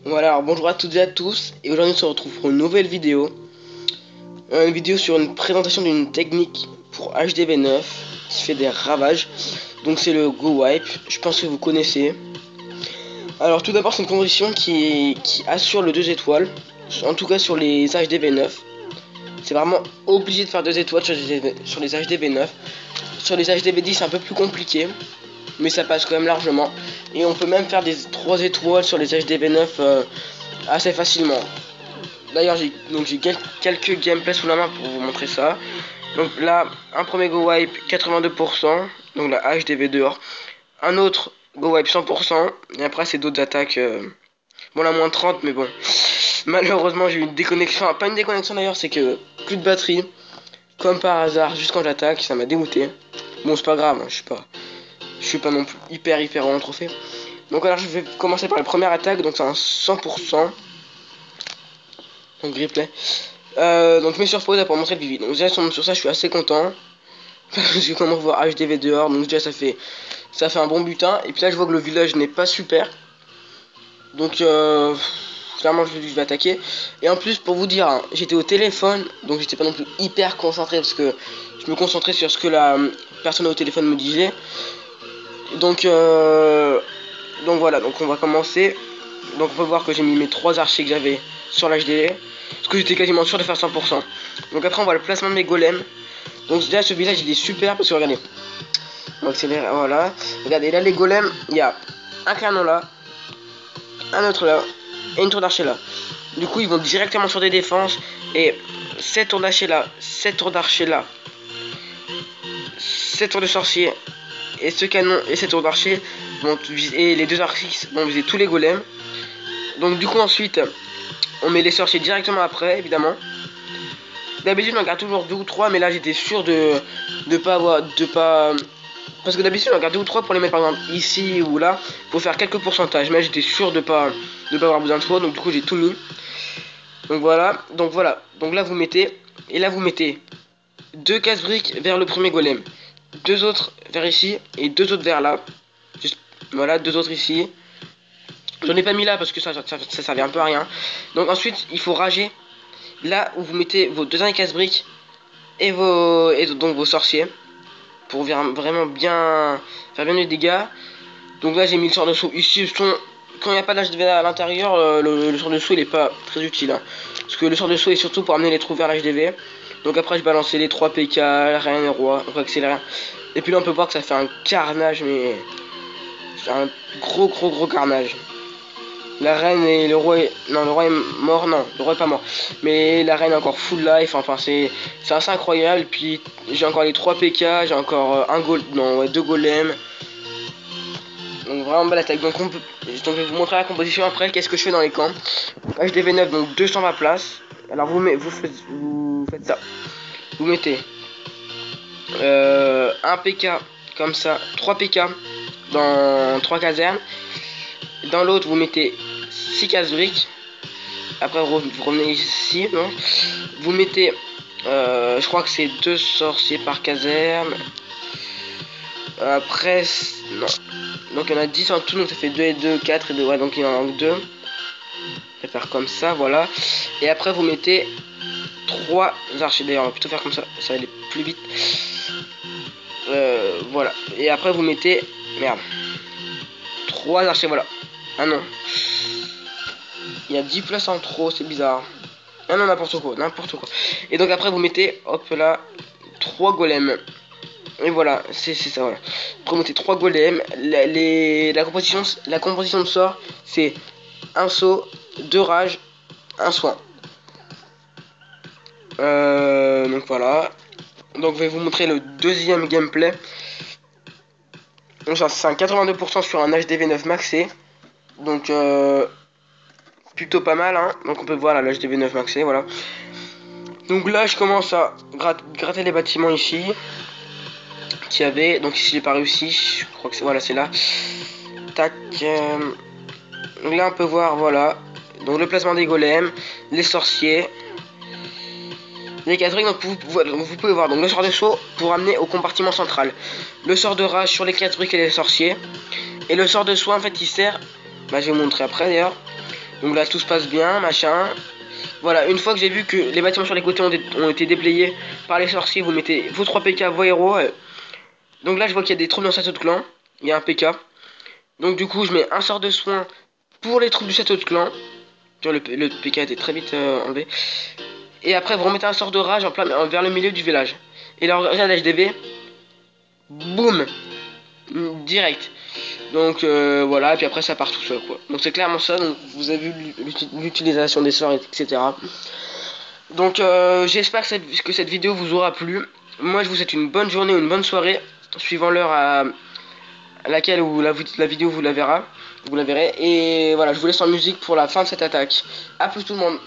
Voilà, alors bonjour à toutes et à tous, et aujourd'hui on se retrouve pour une nouvelle vidéo. Une vidéo sur une présentation d'une technique pour HDV9 qui fait des ravages. Donc c'est le Go Wipe, je pense que vous connaissez. Alors tout d'abord c'est une composition qui assure le 2 étoiles, en tout cas sur les HDV9. C'est vraiment obligé de faire 2 étoiles sur les HDV9. Sur les HDV10 c'est un peu plus compliqué, mais ça passe quand même largement. Et on peut même faire des 3 étoiles sur les HDV9 assez facilement. D'ailleurs j'ai quelques gameplays sous la main pour vous montrer ça. Donc là un premier Go Wipe 82%, donc la HDV dehors. Un autre Go Wipe 100%, et après c'est d'autres attaques. Bon la moins 30, mais bon. Malheureusement j'ai eu une déconnexion, enfin, pas une déconnexion d'ailleurs, c'est que plus de batterie. Comme par hasard, juste quand j'attaque, ça m'a dégoûté. Bon c'est pas grave, hein, je suis pas non plus hyper en trophée. Donc alors je vais commencer par la première attaque, donc c'est un 100%. Donc replay. Donc je mets sur pause pour montrer le vivi. Donc déjà sur ça je suis assez content. Parce que comment voir HDV dehors, donc déjà ça fait un bon butin. Et puis là je vois que le village n'est pas super. Donc clairement je vais attaquer. Et en plus pour vous dire, hein, j'étais au téléphone, donc j'étais pas non plus hyper concentré parce que je me concentrais sur ce que la personne au téléphone me disait. Donc voilà, donc on va commencer. Donc on peut voir que j'ai mis mes 3 archers que j'avais sur l'HDV, parce que j'étais quasiment sûr de faire 100%. Donc après on voit le placement de mes golems. Donc déjà ce village il est super parce que regardez, on accélère, voilà. Regardez là les golems, il y a un canon là, un autre là, et une tour d'archer là. Du coup ils vont directement sur des défenses. Et 7 tours d'archer là, 7 tours d'archer là, 7 tours de sorcier, et ce canon et 7 tours d'archer vont viser, et les deux archers vont viser tous les golems. Donc du coup ensuite on met les sorciers directement après, évidemment. D'habitude on garde toujours 2 ou 3, mais là j'étais sûr de pas parce que d'habitude on garde 2 ou 3 pour les mettre par exemple ici ou là pour faire quelques pourcentages, mais j'étais sûr de pas avoir besoin de choix, donc du coup j'ai tout mis. Donc voilà, donc là vous mettez, et là vous mettez 2 casse-briques vers le premier golem, 2 autres vers ici et 2 autres vers là. Juste, voilà, 2 autres ici. J'en ai pas mis là parce que ça servait un peu à rien. Donc ensuite il faut rager là où vous mettez vos 2 casse-briques et donc vos sorciers pour vraiment bien faire bien les dégâts. Donc là j'ai mis le sort de saut ici. Quand il n'y a pas d'HDV à l'intérieur, le sort de saut il est pas très utile, hein. Parce que le sort de saut est surtout pour amener les trous vers l'HDV. Donc après je balançais les 3 PK, la reine et roi, on va accélérer. Et puis là on peut voir que ça fait un carnage, mais c'est un gros carnage. La reine et le roi non, le roi est mort, non, le roi est pas mort. Mais la reine est encore full life, enfin c'est assez incroyable. Puis j'ai encore les 3 PK, j'ai encore deux golems. Donc vraiment belle attaque. Donc je vais vous montrer la composition après, qu'est-ce que je fais dans les camps. HDV9, donc 220 places. Alors vous faites ça. Vous mettez un PK comme ça, 3 PK dans 3 casernes. Dans l'autre vous mettez 6 casse-briques. Après vous revenez ici, non, vous mettez je crois que c'est 2 sorciers par caserne. Après non, donc il y en a 10 en tout, donc ça fait 2 et 2, 4 et 2, ouais, donc il y en a 2. Je vais faire comme ça, voilà. Et après vous mettez 3 archers, d'ailleurs on va plutôt faire comme ça, ça va aller plus vite. Voilà, et après vous mettez, merde, 3 archers, voilà. Ah non, il y a 10 places en trop, c'est bizarre. Ah non, n'importe quoi. Et donc après vous mettez, hop là, 3 golems. Et voilà, c'est ça, voilà. Après vous mettez 3 golems. La composition de sort, c'est un saut, 2 rages, un soin. Donc voilà. Donc je vais vous montrer le deuxième gameplay. Donc c'est un 82% sur un HDV9 maxé. Donc plutôt pas mal, hein. Donc on peut voir là l'HDV9 maxé, voilà. Donc là je commence à gratter les bâtiments ici qu'il y avait. Donc ici j'ai pas réussi, je crois que c'est, voilà, c'est là. Tac. Donc là on peut voir, voilà. Donc le placement des golems, les sorciers, les casse-briques. Donc vous pouvez voir donc le sort de saut pour amener au compartiment central, le sort de rage sur les casse-briques et les sorciers, et le sort de soin en fait il sert, bah je vais vous montrer après d'ailleurs, Donc là tout se passe bien, machin. Voilà, une fois que j'ai vu que les bâtiments sur les côtés ont été déblayés par les sorciers, vous mettez vos 3 PK, vos héros. Donc là je vois qu'il y a des troupes dans le château de clan. Il y a un PK. Donc du coup je mets un sort de soin pour les troupes du château de clan. Le PK était très vite enlevé. Et après vous remettez un sort de rage vers le milieu du village. Et là regarde HDV. Boum, direct. Donc voilà, et puis après ça part tout seul quoi. Donc c'est clairement ça, donc vous avez vu l'utilisation des sorts, etc. Donc j'espère que cette vidéo vous aura plu. Moi je vous souhaite une bonne journée ou une bonne soirée, suivant l'heure à laquelle la vidéo vous la verrez. Et voilà, je vous laisse en musique pour la fin de cette attaque. A plus tout le monde.